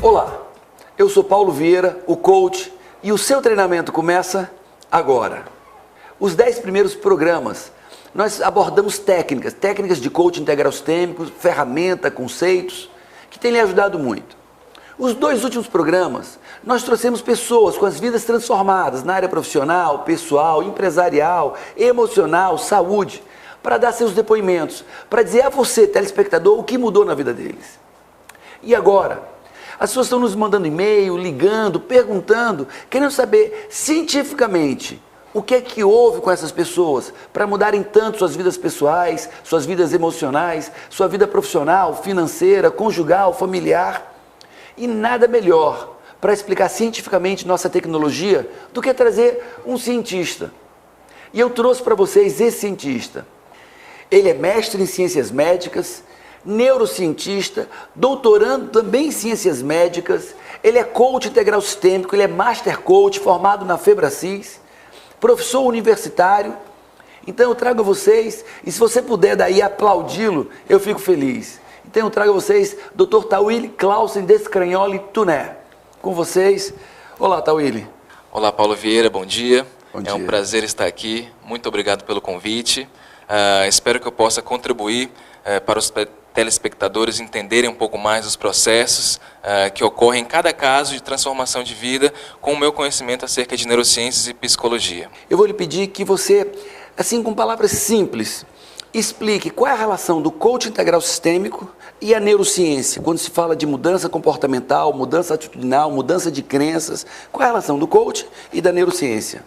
Olá, eu sou Paulo Vieira, o coach, e o seu treinamento começa agora. Os 10 primeiros programas, nós abordamos técnicas de coaching integral sistêmico, ferramenta, conceitos, que têm lhe ajudado muito. Os 2 últimos programas, nós trouxemos pessoas com as vidas transformadas na área profissional, pessoal, empresarial, emocional, saúde, para dar seus depoimentos, para dizer a você, telespectador, o que mudou na vida deles. E agora? As pessoas estão nos mandando e-mail, ligando, perguntando, querendo saber cientificamente o que é que houve com essas pessoas para mudarem tanto suas vidas pessoais, suas vidas emocionais, sua vida profissional, financeira, conjugal, familiar. E nada melhor para explicar cientificamente nossa tecnologia do que trazer um cientista. E eu trouxe para vocês esse cientista. Ele é mestre em ciências médicas, neurocientista, doutorando também em ciências médicas, ele é coach integral sistêmico, ele é master coach formado na Febracis, professor universitário. Então eu trago a vocês, e se você puder daí aplaudi-lo, eu fico feliz. Então eu trago a vocês Dr. Tawile Clausen Descragnoli Tuné. Com vocês, olá Tawile. Olá Paulo Vieira, bom dia. Bom dia. É um prazer estar aqui, muito obrigado pelo convite. Espero que eu possa contribuir para os telespectadores entenderem um pouco mais os processos que ocorrem em cada caso de transformação de vida com o meu conhecimento acerca de neurociências e psicologia. Eu vou lhe pedir que você, assim com palavras simples, explique qual é a relação do coaching integral sistêmico e a neurociência, quando se fala de mudança comportamental, mudança atitudinal, mudança de crenças. Qual é a relação do coaching e da neurociência?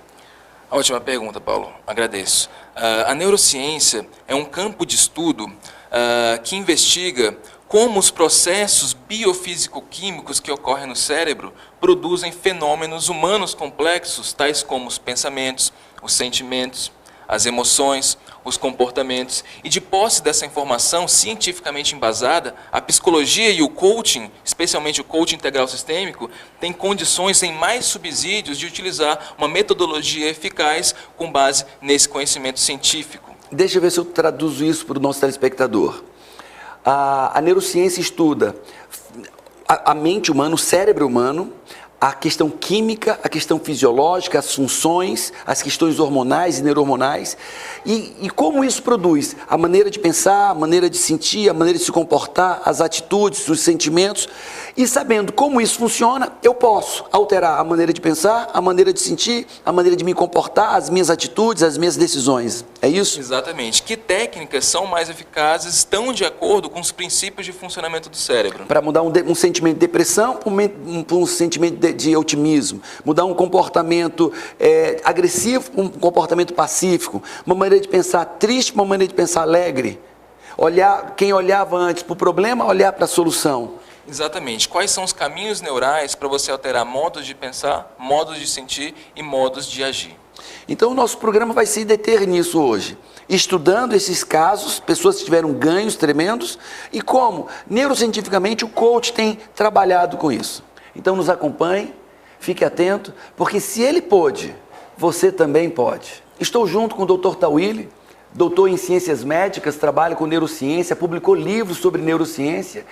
A última pergunta, Paulo, agradeço. A neurociência é um campo de estudo que investiga como os processos biofísico-químicos que ocorrem no cérebro produzem fenômenos humanos complexos, tais como os pensamentos, os sentimentos, as emoções, os comportamentos. E de posse dessa informação cientificamente embasada, a psicologia e o coaching, especialmente o coaching integral sistêmico, têm condições em mais subsídios de utilizar uma metodologia eficaz com base nesse conhecimento científico. Deixa eu ver se eu traduzo isso para o nosso telespectador. A neurociência estuda a mente humana, o cérebro humano, a questão química, a questão fisiológica, as funções, as questões hormonais e neurohormonais, e como isso produz a maneira de pensar, a maneira de sentir, a maneira de se comportar, as atitudes, os sentimentos, e sabendo como isso funciona, eu posso alterar a maneira de pensar, a maneira de sentir, a maneira de me comportar, as minhas atitudes, as minhas decisões. É isso? Exatamente. Que técnicas são mais eficazes, estão de acordo com os princípios de funcionamento do cérebro? Para mudar um sentimento de depressão para um sentimento de otimismo, mudar um comportamento agressivo para um comportamento pacífico, uma maneira de pensar triste para uma maneira de pensar alegre. Quem olhava antes para o problema, olhar para a solução. Exatamente. Quais são os caminhos neurais para você alterar modos de pensar, modos de sentir e modos de agir? Então o nosso programa vai se deter nisso hoje, estudando esses casos, pessoas que tiveram ganhos tremendos e como neurocientificamente o coach tem trabalhado com isso. Então nos acompanhe, fique atento, porque se ele pôde, você também pode. Estou junto com o Dr. Tawile, doutor em ciências médicas, trabalha com neurociência, publicou livros sobre neurociência,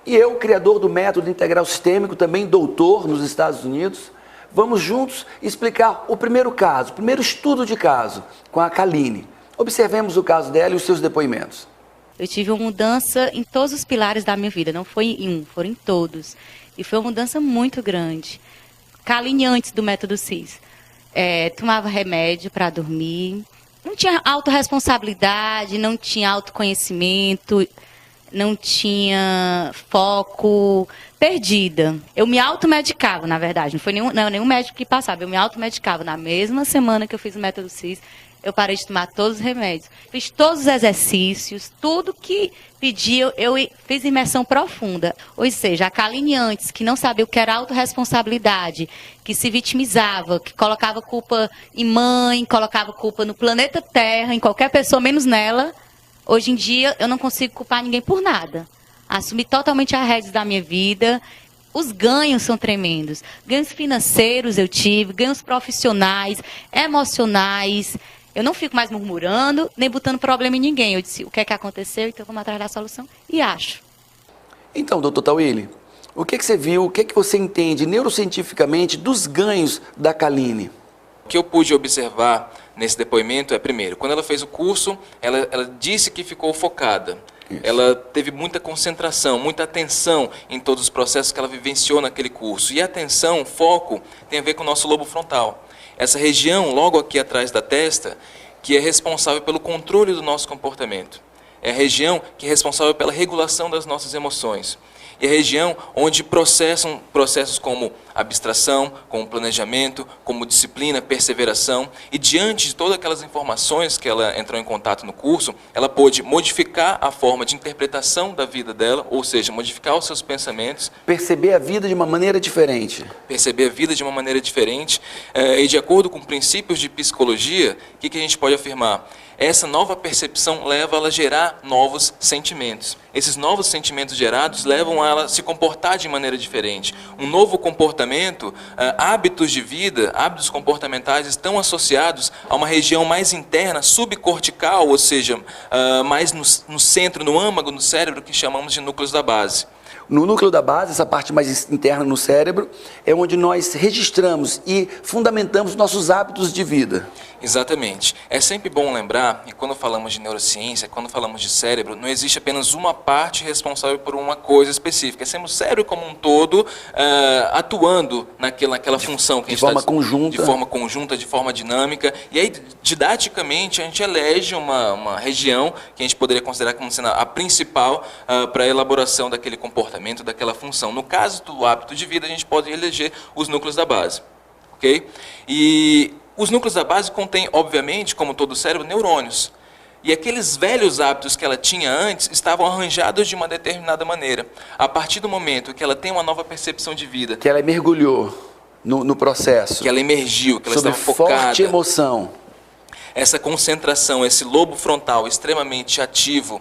e eu, criador do método integral sistêmico, também doutor nos Estados Unidos. Vamos juntos explicar o primeiro caso, o primeiro estudo de caso, com a Kaline. Observemos o caso dela e os seus depoimentos. Eu tive uma mudança em todos os pilares da minha vida, não foi em um, foram em todos. E foi uma mudança muito grande. Kaline antes do método CIS. Tomava remédio para dormir, não tinha autorresponsabilidade, não tinha autoconhecimento, não tinha foco, perdida. Eu me automedicava, na verdade, não foi nenhum médico que passava, eu me automedicava. Na mesma semana que eu fiz o método CIS, eu parei de tomar todos os remédios. Fiz todos os exercícios, tudo que pedia, eu fiz imersão profunda. Ou seja, a Kaline antes, que não sabia o que era autorresponsabilidade, que se vitimizava, que colocava culpa em mãe, colocava culpa no planeta Terra, em qualquer pessoa, menos nela. Hoje em dia, eu não consigo culpar ninguém por nada. Assumi totalmente a rédeas da minha vida. Os ganhos são tremendos. Ganhos financeiros eu tive, ganhos profissionais, emocionais. Eu não fico mais murmurando, nem botando problema em ninguém. Eu disse, o que é que aconteceu? Então vamos atrás da solução. E acho. Então, doutor Tawile, O que você viu, o que você entende neurocientificamente dos ganhos da Kaline? O que eu pude observar nesse depoimento é, primeiro, quando ela fez o curso, ela disse que ficou focada. Isso. Ela teve muita concentração, muita atenção em todos os processos que ela vivenciou naquele curso. E a atenção, foco, tem a ver com o nosso lobo frontal. Essa região, logo aqui atrás da testa, que é responsável pelo controle do nosso comportamento. É a região que é responsável pela regulação das nossas emoções. E a região onde processam processos como abstração, como planejamento, como disciplina, perseveração. E diante de todas aquelas informações que ela entrou em contato no curso, ela pôde modificar a forma de interpretação da vida dela, ou seja, modificar os seus pensamentos. Perceber a vida de uma maneira diferente. Perceber a vida de uma maneira diferente. E de acordo com princípios de psicologia, o que a gente pode afirmar? Essa nova percepção leva ela a gerar novos sentimentos. Esses novos sentimentos gerados levam a ela a se comportar de maneira diferente. Um novo comportamento, hábitos de vida, hábitos comportamentais estão associados a uma região mais interna, subcortical, ou seja, mais no centro, no âmago do cérebro, que chamamos de núcleos da base. No núcleo da base, essa parte mais interna no cérebro, é onde nós registramos e fundamentamos nossos hábitos de vida. Exatamente. É sempre bom lembrar, e quando falamos de neurociência, quando falamos de cérebro, não existe apenas uma parte responsável por uma coisa específica. É sempre o cérebro como um todo atuando naquela função que de forma conjunta. De forma conjunta, de forma dinâmica. E aí, didaticamente, a gente elege uma região que a gente poderia considerar como sendo a principal para a elaboração daquele comportamento, daquela função. No caso do hábito de vida, a gente pode eleger os núcleos da base. Ok? E os núcleos da base contêm, obviamente, como todo o cérebro, neurônios. E aqueles velhos hábitos que ela tinha antes estavam arranjados de uma determinada maneira. A partir do momento que ela tem uma nova percepção de vida... Que ela mergulhou no processo. Que ela emergiu, que ela estava focada. Sob forte emoção. Essa concentração, esse lobo frontal extremamente ativo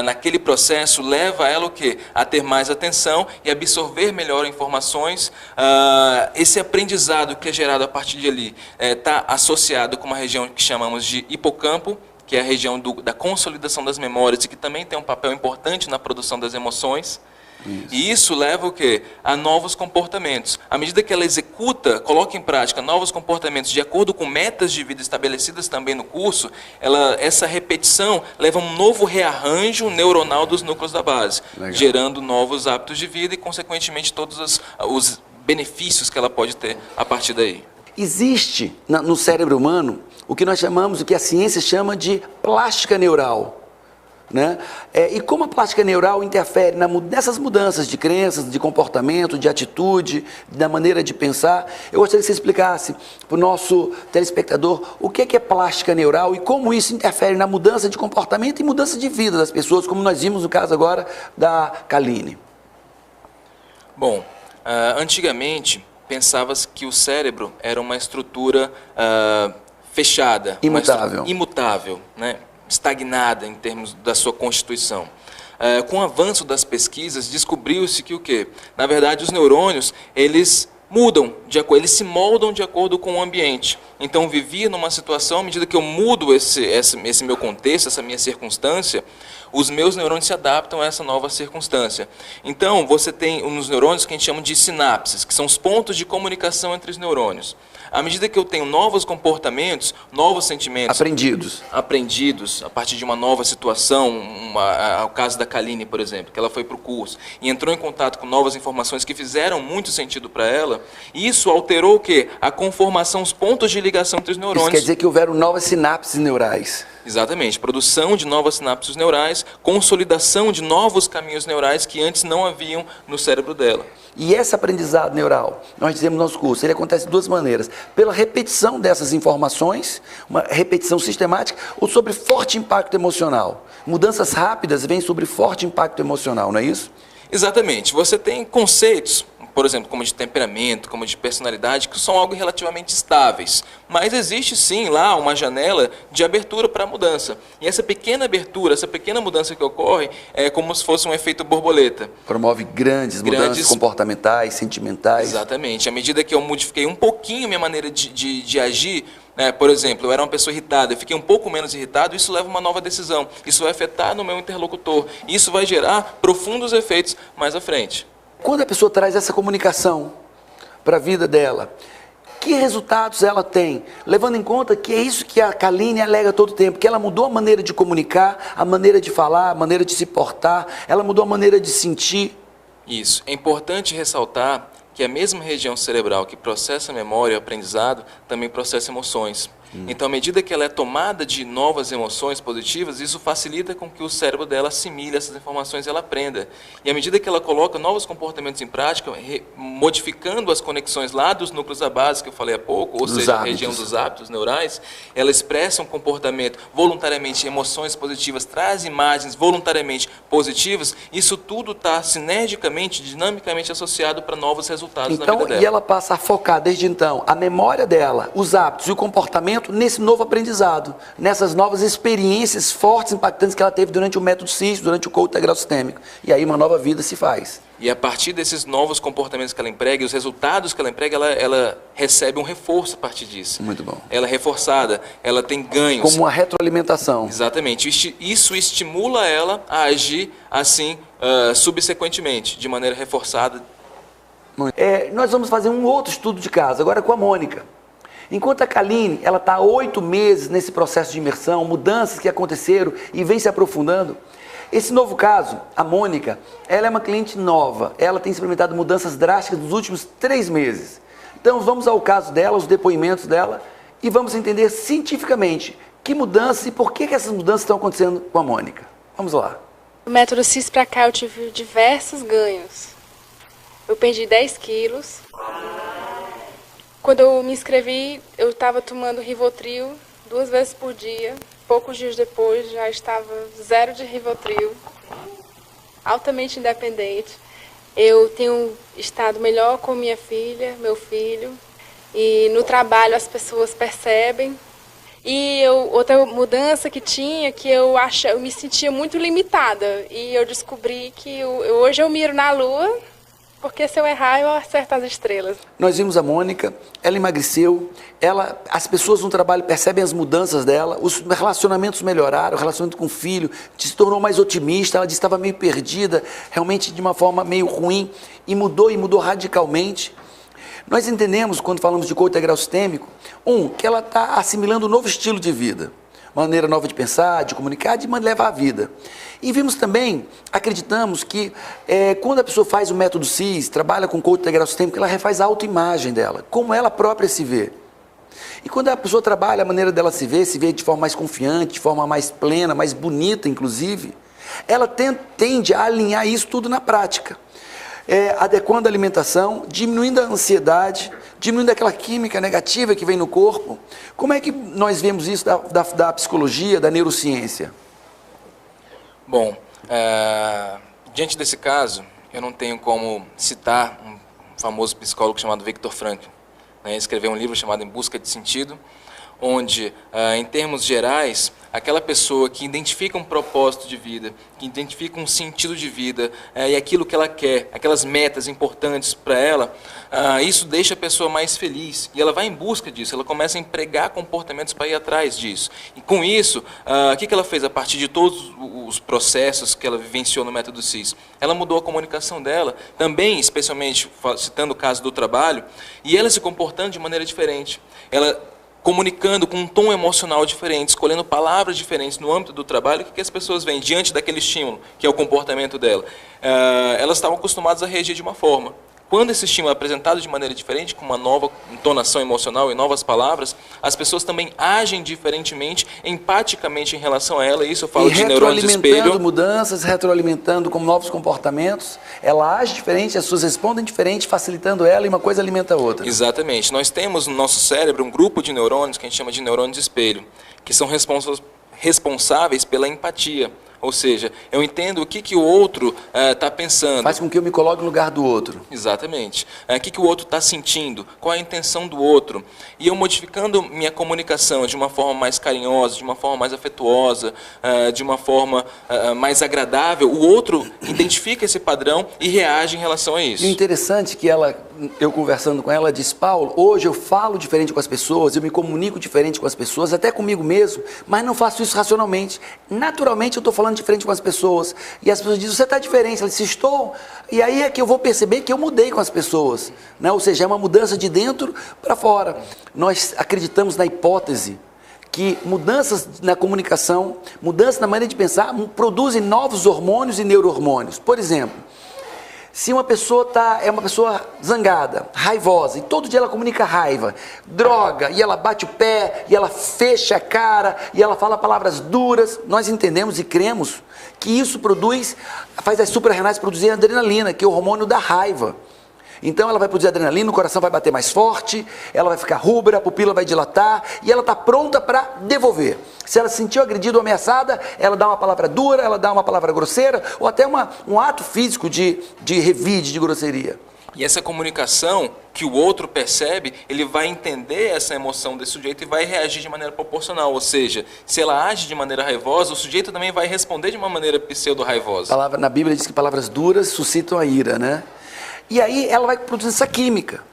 naquele processo leva ela o quê? A ter mais atenção e absorver melhor informações. Esse aprendizado que é gerado a partir de ali está associado com uma região que chamamos de hipocampo, que é a região da consolidação das memórias e que também tem um papel importante na produção das emoções. Isso. E isso leva o quê? A novos comportamentos. À medida que ela executa, coloca em prática novos comportamentos de acordo com metas de vida estabelecidas também no curso, essa repetição leva a um novo rearranjo neuronal dos núcleos da base, legal, gerando novos hábitos de vida e, consequentemente, todos os benefícios que ela pode ter a partir daí. Existe no cérebro humano o que nós chamamos, o que a ciência chama de plástica neural. Né? E como a plástica neural interfere nessas mudanças de crenças, de comportamento, de atitude, da maneira de pensar, eu gostaria que você explicasse para o nosso telespectador o que é plástica neural e como isso interfere na mudança de comportamento e mudança de vida das pessoas, como nós vimos no caso agora da Kaline. Bom, antigamente pensava-se que o cérebro era uma estrutura fechada, imutável, né? Estagnada em termos da sua constituição. Com o avanço das pesquisas, descobriu-se que o quê? Na verdade, os neurônios, eles mudam, eles se moldam de acordo com o ambiente. Então, vivia numa situação, à medida que eu mudo esse meu contexto, essa minha circunstância, os meus neurônios se adaptam a essa nova circunstância. Então, você tem nos neurônios que a gente chama de sinapses, que são os pontos de comunicação entre os neurônios. À medida que eu tenho novos comportamentos, novos sentimentos... Aprendidos a partir de uma nova situação, o caso da Kaline, por exemplo, que ela foi para o curso e entrou em contato com novas informações que fizeram muito sentido para ela, e isso alterou o quê? A conformação, os pontos de ligação entre os neurônios. Isso quer dizer que houveram novas sinapses neurais. Exatamente, produção de novas sinapses neurais, consolidação de novos caminhos neurais que antes não haviam no cérebro dela. E esse aprendizado neural, nós dizemos no nosso curso, ele acontece de duas maneiras. Pela repetição dessas informações, uma repetição sistemática, ou sobre forte impacto emocional. Mudanças rápidas vêm sobre forte impacto emocional, não é isso? Exatamente. Você tem conceitos, por exemplo, como de temperamento, como de personalidade, que são algo relativamente estáveis. Mas existe sim lá uma janela de abertura para a mudança. E essa pequena abertura, essa pequena mudança que ocorre é como se fosse um efeito borboleta. Promove grandes mudanças comportamentais, sentimentais. Exatamente. À medida que eu modifiquei um pouquinho minha maneira de agir, por exemplo, eu era uma pessoa irritada, eu fiquei um pouco menos irritado, isso leva a uma nova decisão. Isso vai afetar no meu interlocutor. Isso vai gerar profundos efeitos mais à frente. Quando a pessoa traz essa comunicação para a vida dela, que resultados ela tem? Levando em conta que é isso que a Kaline alega todo o tempo, que ela mudou a maneira de comunicar, a maneira de falar, a maneira de se portar, ela mudou a maneira de sentir. Isso. É importante ressaltar que a mesma região cerebral que processa a memória e o aprendizado também processa emoções. Então, à medida que ela é tomada de novas emoções positivas, isso facilita com que o cérebro dela assimile essas informações e ela aprenda. E à medida que ela coloca novos comportamentos em prática, modificando as conexões lá dos núcleos da base, que eu falei há pouco, ou seja, a região dos hábitos neurais, ela expressa um comportamento voluntariamente, emoções positivas, traz imagens voluntariamente positivas, isso tudo está sinergicamente, dinamicamente associado para novos resultados na vida dela. E ela passa a focar desde então a memória dela, os hábitos e o comportamento nesse novo aprendizado, nessas novas experiências fortes, impactantes que ela teve durante o método CIS, durante o coaching integral sistêmico. E aí uma nova vida se faz. E a partir desses novos comportamentos que ela emprega e os resultados que ela emprega, ela recebe um reforço a partir disso. Muito bom. Ela é reforçada, ela tem ganhos. Como uma retroalimentação. Exatamente. Isso estimula ela a agir assim, subsequentemente, de maneira reforçada. Nós vamos fazer um outro estudo de caso, agora com a Mônica. Enquanto a Kaline, ela está há 8 meses nesse processo de imersão, mudanças que aconteceram e vem se aprofundando. Esse novo caso, a Mônica, ela é uma cliente nova, ela tem experimentado mudanças drásticas nos últimos 3 meses. Então vamos ao caso dela, os depoimentos dela e vamos entender cientificamente que mudanças e por que essas mudanças estão acontecendo com a Mônica. Vamos lá. No método CIS para cá eu tive diversos ganhos. Eu perdi 10 quilos. Quando eu me inscrevi, eu estava tomando Rivotril 2 vezes por dia. Poucos dias depois, já estava 0 de Rivotril. Altamente independente. Eu tenho estado melhor com minha filha, meu filho. E no trabalho as pessoas percebem. E outra mudança que tinha, que eu me sentia muito limitada. E eu descobri que hoje eu miro na lua, porque se eu errar, eu acerto as estrelas. Nós vimos a Mônica, ela emagreceu, as pessoas no trabalho percebem as mudanças dela, os relacionamentos melhoraram, o relacionamento com o filho se tornou mais otimista, ela disse que estava meio perdida, realmente de uma forma meio ruim, e mudou radicalmente. Nós entendemos, quando falamos de coaching integral sistêmico, que ela está assimilando um novo estilo de vida, uma maneira nova de pensar, de comunicar, de levar a vida. E vimos também, acreditamos que quando a pessoa faz o método CIS, trabalha com coaching integral sistêmico, ela refaz a autoimagem dela, como ela própria se vê. E quando a pessoa trabalha a maneira dela se vê de forma mais confiante, de forma mais plena, mais bonita, inclusive, ela tende a alinhar isso tudo na prática. Adequando a alimentação, diminuindo a ansiedade, diminuindo aquela química negativa que vem no corpo. Como é que nós vemos isso da psicologia, da neurociência? Bom, diante desse caso, eu não tenho como citar um famoso psicólogo chamado Viktor Frankl. Ele escreveu um livro chamado Em Busca de Sentido, onde, em termos gerais, aquela pessoa que identifica um propósito de vida, que identifica um sentido de vida e aquilo que ela quer, aquelas metas importantes para ela, isso deixa a pessoa mais feliz e ela vai em busca disso, ela começa a empregar comportamentos para ir atrás disso. E com isso, o que ela fez a partir de todos os processos que ela vivenciou no método CIS? Ela mudou a comunicação dela, também, especialmente citando o caso do trabalho, e ela se comportando de maneira diferente. Ela comunicando com um tom emocional diferente, escolhendo palavras diferentes no âmbito do trabalho, o que as pessoas veem diante daquele estímulo, que é o comportamento dela? Elas estavam acostumadas a reagir de uma forma. Quando esse estímulo é apresentado de maneira diferente, com uma nova entonação emocional e novas palavras, as pessoas também agem diferentemente, empaticamente em relação a ela, e isso eu falo de neurônio de espelho. Retroalimentando mudanças, retroalimentando com novos comportamentos, ela age diferente, as pessoas respondem diferente, facilitando ela e uma coisa alimenta a outra. Exatamente. Nós temos no nosso cérebro um grupo de neurônios que a gente chama de neurônios de espelho, que são responsáveis pela empatia. Ou seja, eu entendo o que o outro está pensando. Faz com que eu me coloque no lugar do outro. Exatamente. O que o outro está sentindo, qual é a intenção do outro. E eu modificando minha comunicação de uma forma mais carinhosa, de uma forma mais afetuosa, de uma forma mais agradável, o outro identifica esse padrão e reage em relação a isso. E o interessante é que ela eu conversando com ela, disse, Paulo, hoje eu falo diferente com as pessoas, eu me comunico diferente com as pessoas, até comigo mesmo, mas não faço isso racionalmente. Naturalmente eu estou falando diferente com as pessoas. E as pessoas dizem, você está diferente. Ela disse, estou. E aí é que eu vou perceber que eu mudei com as pessoas. Né? Ou seja, é uma mudança de dentro para fora. Nós acreditamos na hipótese que mudanças na comunicação, mudanças na maneira de pensar, produzem novos hormônios e neuro-hormônios. Por exemplo, se uma pessoa é uma pessoa zangada, raivosa, e todo dia ela comunica raiva, droga, e ela bate o pé, e ela fecha a cara, e ela fala palavras duras, nós entendemos e cremos que isso faz as suprarrenais produzirem adrenalina, que é o hormônio da raiva. Então ela vai produzir adrenalina, o coração vai bater mais forte, ela vai ficar rubra, a pupila vai dilatar e ela está pronta para devolver. Se ela se sentiu agredida ou ameaçada, ela dá uma palavra dura, ela dá uma palavra grosseira ou até um ato físico de revide, de grosseria. E essa comunicação que o outro percebe, ele vai entender essa emoção desse sujeito e vai reagir de maneira proporcional. Ou seja, se ela age de maneira raivosa, o sujeito também vai responder de uma maneira pseudo-raivosa. Na Bíblia diz que palavras duras suscitam a ira, né? E aí ela vai produzir essa química.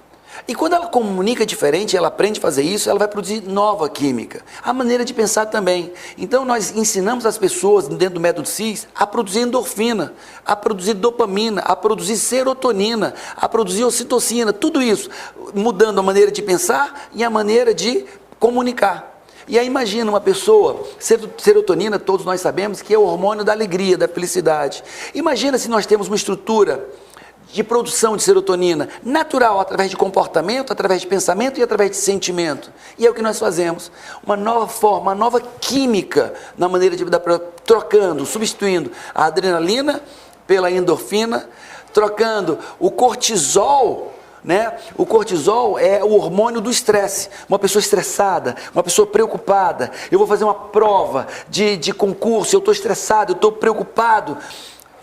E quando ela comunica diferente, ela aprende a fazer isso, ela vai produzir nova química. A maneira de pensar também. Então nós ensinamos as pessoas, dentro do método CIS, a produzir endorfina, a produzir dopamina, a produzir serotonina, a produzir ocitocina, tudo isso, mudando a maneira de pensar e a maneira de comunicar. E aí imagina uma pessoa, serotonina, todos nós sabemos que é o hormônio da alegria, da felicidade. Imagina se nós temos uma estrutura de produção de serotonina natural, através de comportamento, através de pensamento e através de sentimento. E é o que nós fazemos. Uma nova forma, uma nova química na maneira de trocando, substituindo a adrenalina pela endorfina, trocando o cortisol, né? O cortisol é o hormônio do estresse. Uma pessoa estressada, uma pessoa preocupada. Eu vou fazer uma prova de concurso, eu estou estressado, eu estou preocupado.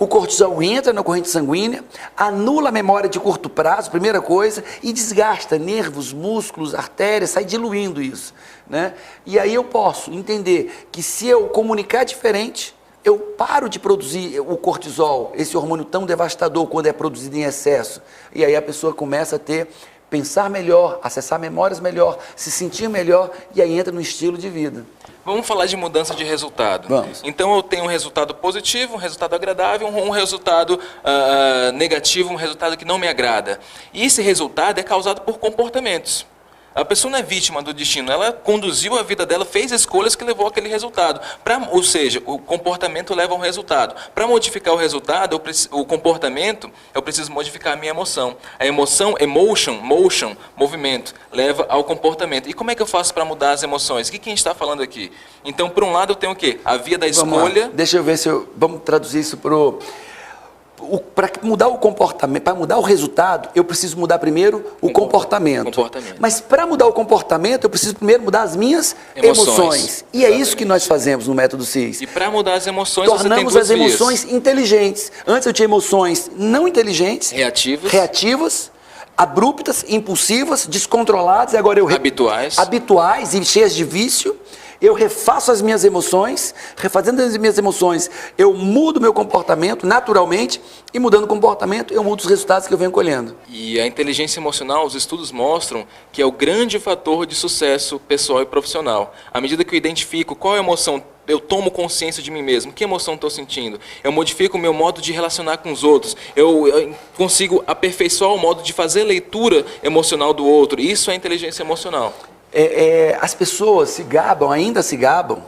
O cortisol entra na corrente sanguínea, anula a memória de curto prazo, primeira coisa, e desgasta nervos, músculos, artérias, sai diluindo isso, né? E aí eu posso entender que se eu comunicar diferente, eu paro de produzir o cortisol, esse hormônio tão devastador quando é produzido em excesso. E aí a pessoa começa a pensar melhor, acessar memórias melhor, se sentir melhor, e aí entra no estilo de vida. Vamos falar de mudança de resultado. Vamos. Então eu tenho um resultado positivo, um resultado agradável, um resultado negativo, um resultado que não me agrada. E esse resultado é causado por comportamentos. A pessoa não é vítima do destino, ela conduziu a vida dela, fez escolhas que levou àquele resultado. Ou seja, o comportamento leva a um resultado. Para modificar o resultado, o comportamento, eu preciso modificar a minha emoção. A emoção, motion, movimento, leva ao comportamento. E como é que eu faço para mudar as emoções? O que a gente está falando aqui? Então, por um lado, eu tenho o quê? A via da escolha. Deixa eu ver se vamos traduzir isso para mudar o comportamento, para mudar o resultado, eu preciso mudar primeiro o comportamento. Mas para mudar o comportamento, eu preciso primeiro mudar as minhas emoções. E é isso que nós fazemos no método CIS. E para mudar as emoções, tornamos as emoções inteligentes. Antes eu tinha emoções não inteligentes, reativas, abruptas, impulsivas, descontroladas, e agora eu habituais e cheias de vício. Eu refaço as minhas emoções, refazendo as minhas emoções, eu mudo meu comportamento naturalmente, e mudando o comportamento, eu mudo os resultados que eu venho colhendo. E a inteligência emocional, os estudos mostram que é o grande fator de sucesso pessoal e profissional. À medida que eu identifico qual é a emoção, eu tomo consciência de mim mesmo, que emoção estou sentindo, eu modifico o meu modo de relacionar com os outros, eu consigo aperfeiçoar o modo de fazer leitura emocional do outro. Isso é inteligência emocional. As pessoas ainda se gabam,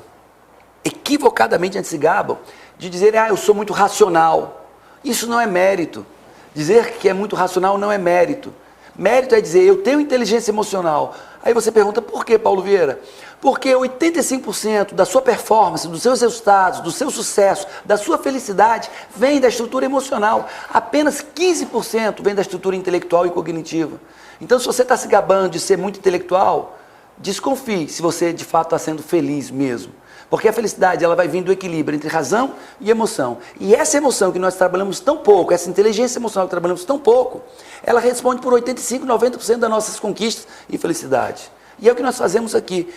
equivocadamente se gabam, de dizer, eu sou muito racional. Isso não é mérito. Dizer que é muito racional não é mérito. Mérito é dizer, eu tenho inteligência emocional. Aí você pergunta, por que, Paulo Vieira? Porque 85% da sua performance, dos seus resultados, do seu sucesso, da sua felicidade, vem da estrutura emocional. Apenas 15% vem da estrutura intelectual e cognitiva. Então, se você está se gabando de ser muito intelectual, desconfie se você de fato está sendo feliz mesmo. Porque a felicidade ela vai vir do equilíbrio entre razão e emoção. E essa emoção que nós trabalhamos tão pouco, essa inteligência emocional que trabalhamos tão pouco, ela responde por 85%, 90% das nossas conquistas e felicidade. E é o que nós fazemos aqui.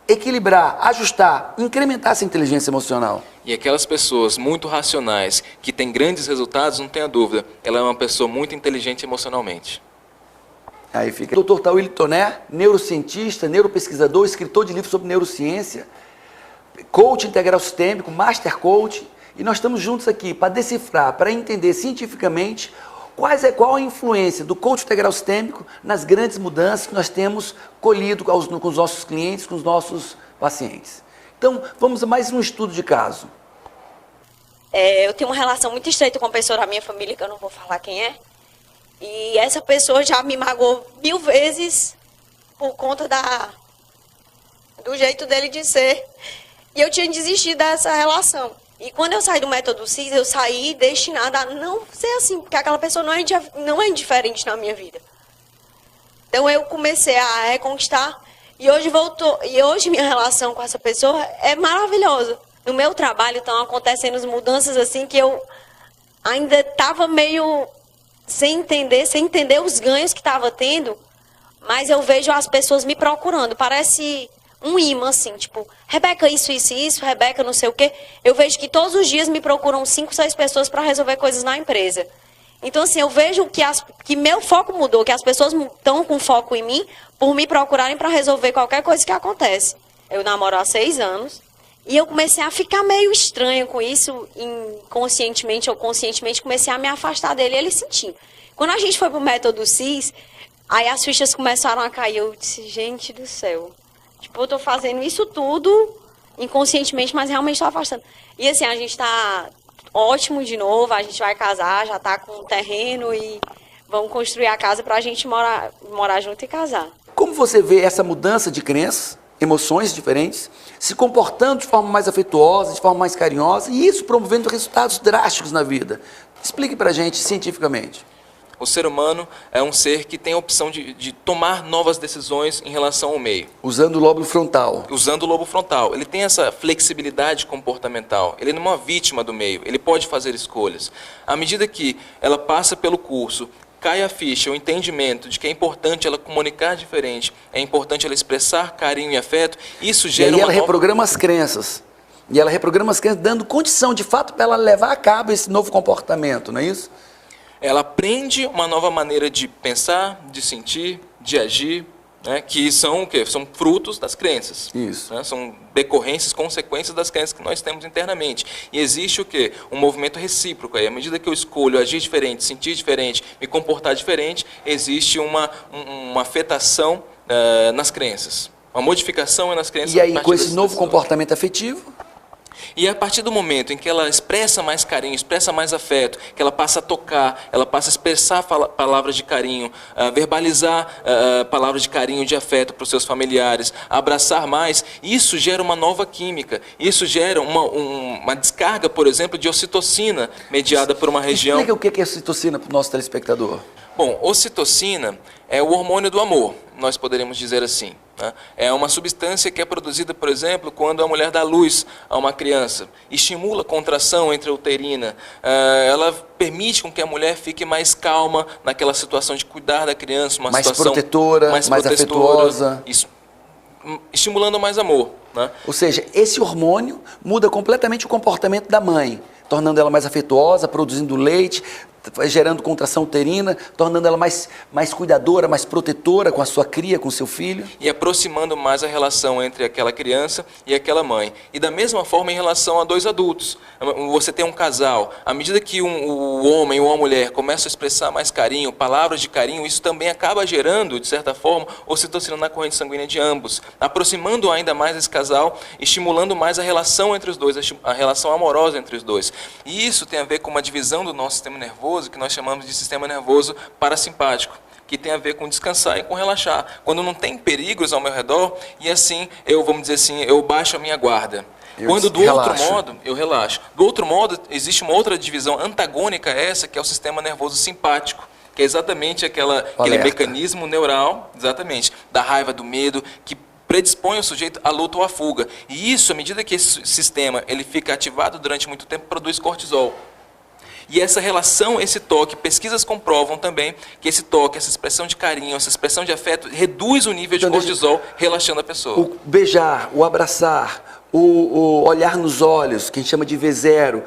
Equilibrar, ajustar, incrementar essa inteligência emocional. E aquelas pessoas muito racionais, que têm grandes resultados, não tenha dúvida, ela é uma pessoa muito inteligente emocionalmente. Aí fica. Dr. Tawile Toné, neurocientista, neuropesquisador, escritor de livros sobre neurociência, coach integral sistêmico, master coach, e nós estamos juntos aqui para decifrar, para entender cientificamente qual a influência do coach integral sistêmico nas grandes mudanças que nós temos colhido com os nossos clientes, com os nossos pacientes. Então, vamos a mais um estudo de caso. Eu tenho uma relação muito estreita com uma pessoa da minha família, que eu não vou falar quem é. E essa pessoa já me magoou 1000 vezes por conta do jeito dele de ser. E eu tinha desistido dessa relação. E quando eu saí do método CIS, eu saí destinada a não ser assim, porque aquela pessoa não é indiferente na minha vida. Então eu comecei a reconquistar e hoje minha relação com essa pessoa é maravilhosa. No meu trabalho estão acontecendo mudanças assim que eu ainda estava meio sem entender os ganhos que estava tendo, mas eu vejo as pessoas me procurando, parece um imã, assim, tipo, Rebeca, isso, Rebeca, não sei o quê. Eu vejo que todos os dias me procuram 5, 6 pessoas para resolver coisas na empresa. Então, assim, eu vejo que meu foco mudou, que as pessoas estão com foco em mim por me procurarem para resolver qualquer coisa que acontece. Eu namoro há 6 anos e eu comecei a ficar meio estranha com isso, inconscientemente ou conscientemente, comecei a me afastar dele e ele sentiu. Quando a gente foi pro método CIS, aí as fichas começaram a cair. Eu disse, gente do céu, tipo, eu tô fazendo isso tudo inconscientemente, mas realmente estou afastando. E assim, a gente tá ótimo de novo, a gente vai casar, já tá com um terreno e vamos construir a casa pra gente morar junto e casar. Como você vê essa mudança de crenças, emoções diferentes, se comportando de forma mais afetuosa, de forma mais carinhosa, e isso promovendo resultados drásticos na vida? Explique pra gente cientificamente. O ser humano é um ser que tem a opção de tomar novas decisões em relação ao meio. Usando o lóbulo frontal. Usando o lobo frontal. Ele tem essa flexibilidade comportamental. Ele não é uma vítima do meio. Ele pode fazer escolhas. À medida que ela passa pelo curso, cai a ficha, o entendimento de que é importante ela comunicar diferente, é importante ela expressar carinho e afeto, isso gera uma nova... reprograma as crenças. E ela reprograma as crenças, dando condição, de fato, para ela levar a cabo esse novo comportamento, não é isso? Ela aprende uma nova maneira de pensar, de sentir, de agir, né, que são o quê? São frutos das crenças. Isso. Né, são decorrências, consequências das crenças que nós temos internamente. E existe o quê? Um movimento recíproco aí. À medida que eu escolho agir diferente, sentir diferente, me comportar diferente, existe uma afetação nas crenças. Uma modificação nas crenças. E aí, com esse novo comportamento afetivo... E a partir do momento em que ela expressa mais carinho, expressa mais afeto, que ela passa a tocar, ela passa a expressar palavras de carinho, verbalizar palavras de carinho, de afeto para os seus familiares, abraçar mais, isso gera uma nova química, isso gera uma descarga, por exemplo, de ocitocina mediada por uma região... Explica o que é ocitocina para o nosso telespectador. Bom, ocitocina é o hormônio do amor, nós poderíamos dizer assim. Né? É uma substância que é produzida, por exemplo, quando a mulher dá luz a uma criança. Estimula a contração intrauterina. Ela permite com que a mulher fique mais calma naquela situação de cuidar da criança, uma mais situação protetora, mais afetuosa. Isso, estimulando mais amor. Né? Ou seja, esse hormônio muda completamente o comportamento da mãe, tornando ela mais afetuosa, produzindo leite, gerando contração uterina, tornando ela mais cuidadora, mais protetora com a sua cria, com o seu filho. E aproximando mais a relação entre aquela criança e aquela mãe. E da mesma forma em relação a 2 adultos. Você tem um casal, à medida que o homem ou a mulher começam a expressar mais carinho, palavras de carinho, isso também acaba gerando, de certa forma, ocitocina na corrente sanguínea de ambos, aproximando ainda mais esse casal, estimulando mais a relação entre os dois, a relação amorosa entre os dois. E isso tem a ver com uma divisão do nosso sistema nervoso, que nós chamamos de sistema nervoso parasimpático, que tem a ver com descansar e com relaxar. Quando não tem perigos ao meu redor, e assim, vamos dizer assim, eu baixo a minha guarda. Quando do outro modo, eu relaxo. Do outro modo, existe uma outra divisão antagônica a essa, que é o sistema nervoso simpático, que é exatamente aquele mecanismo neural, exatamente, da raiva, do medo, que predispõe o sujeito à luta ou à fuga. E isso, à medida que esse sistema ele fica ativado durante muito tempo, produz cortisol. E essa relação, esse toque, pesquisas comprovam também que esse toque, essa expressão de carinho, essa expressão de afeto, reduz o nível de cortisol, relaxando a pessoa. O beijar, o abraçar, o olhar nos olhos, que a gente chama de V0,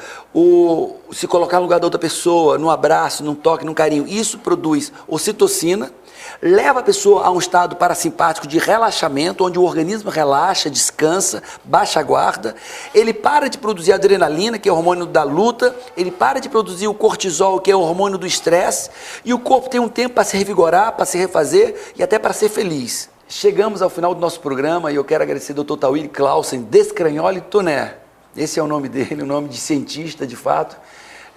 se colocar no lugar da outra pessoa, num abraço, num toque, num carinho, isso produz ocitocina, leva a pessoa a um estado parasimpático de relaxamento, onde o organismo relaxa, descansa, baixa a guarda, ele para de produzir adrenalina, que é o hormônio da luta, ele para de produzir o cortisol, que é o hormônio do estresse, e o corpo tem um tempo para se revigorar, para se refazer e até para ser feliz. Chegamos ao final do nosso programa e eu quero agradecer ao Dr. Tawílio Clausen Descragnoli Toner. Esse é o nome dele, o nome de cientista, de fato.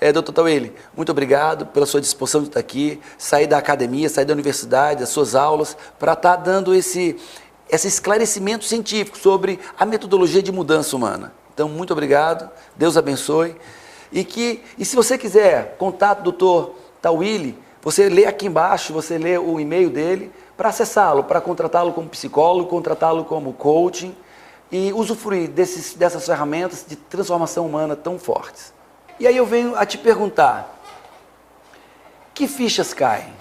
Dr. Tawílio, muito obrigado pela sua disposição de estar aqui, sair da academia, sair da universidade, das suas aulas, para estar dando esse esclarecimento científico sobre a metodologia de mudança humana. Então, muito obrigado, Deus abençoe. E se você quiser contato do Dr. Tawílio, você lê aqui embaixo, você lê o e-mail dele, para acessá-lo, para contratá-lo como psicólogo, contratá-lo como coaching e usufruir dessas ferramentas de transformação humana tão fortes. E aí eu venho a te perguntar, que fichas caem?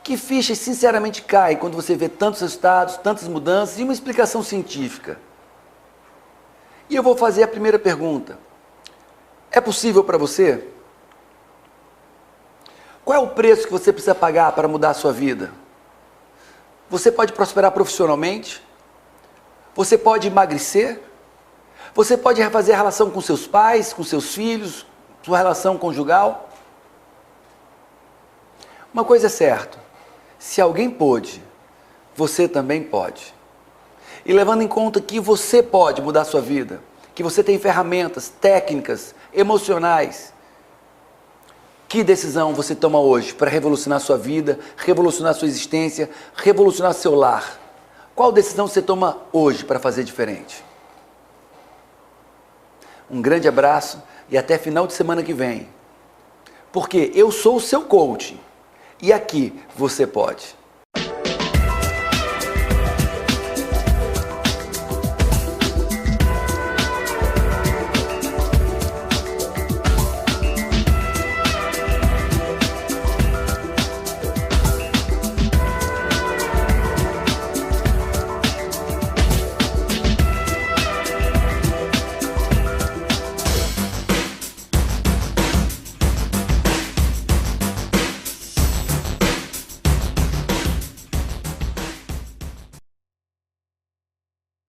Que fichas sinceramente caem quando você vê tantos resultados, tantas mudanças e uma explicação científica? E eu vou fazer a primeira pergunta. É possível para você? Qual é o preço que você precisa pagar para mudar a sua vida? Você pode prosperar profissionalmente? Você pode emagrecer? Você pode refazer a relação com seus pais, com seus filhos, sua relação conjugal? Uma coisa é certa, se alguém pôde, você também pode. E levando em conta que você pode mudar a sua vida, que você tem ferramentas, técnicas, emocionais, que decisão você toma hoje para revolucionar a sua vida, revolucionar a sua existência, revolucionar seu lar? Qual decisão você toma hoje para fazer diferente? Um grande abraço e até final de semana que vem. Porque eu sou o seu coach e aqui você pode.